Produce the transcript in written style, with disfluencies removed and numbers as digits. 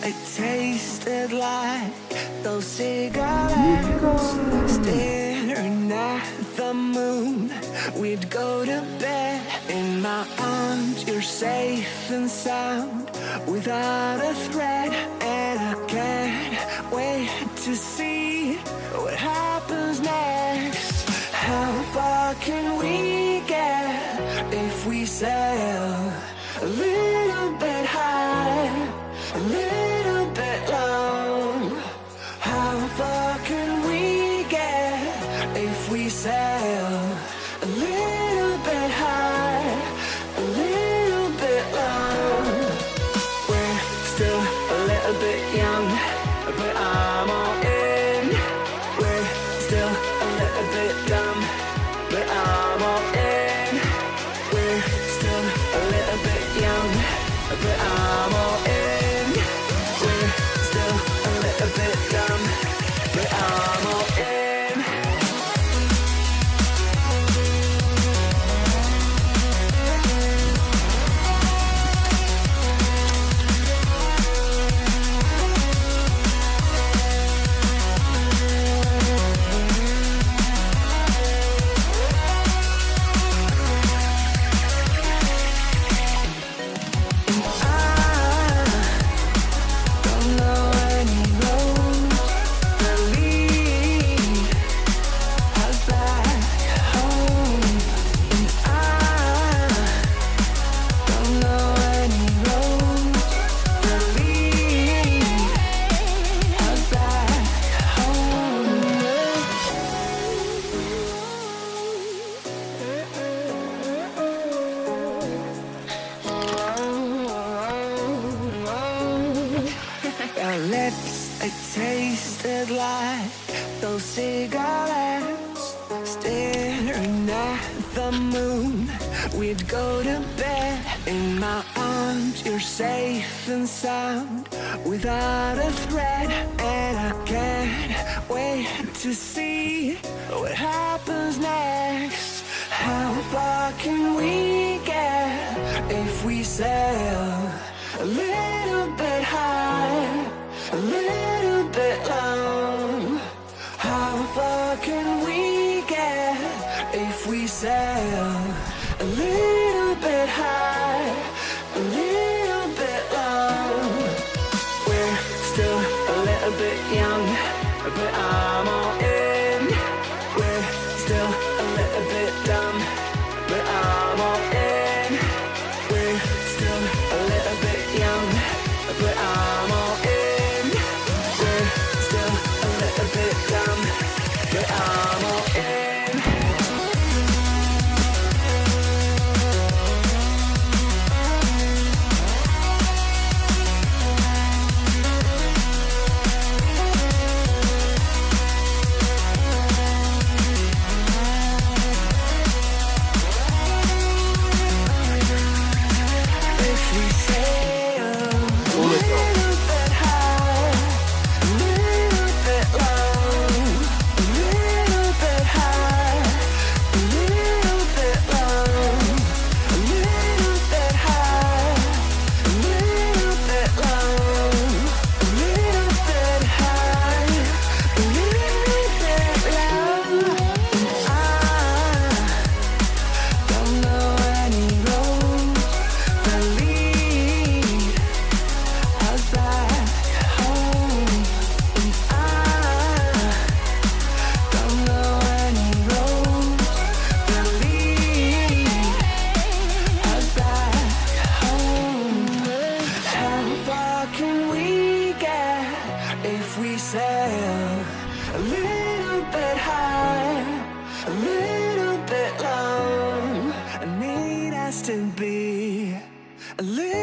it tasted like those cigarettes. Staring at the moon, we'd go to bed. In my arms, you're safe and sound, without a threat. And I can't wait to see what happens next. How far can we get if we sail a little bit high, a little bit low? How far can we get if we sail a little bit high, a little bit low? We're still a little bit young, but I'm all in. We're still a little bit dumb, but I'm all in. We're still a little bit young, but I'm all in. We're still a little bit dumb, but I'm all in. Our lips, they tasted like those cigarettes. Staring at the moon, we'd go to bed. In my arms, you're safe and sound, without a threat. And I can't wait to see what happens next. How far can we get if we sail a little bit high, a little bit low? How far can we get if we sail a little bit high, a little bit low? We're still a little bit young, but I'm all in. We're still a little bit dumb, but I'm all in. We're still a little bit young, but I'm all in. We're still a little bit dumb, but I'm all in. To be a little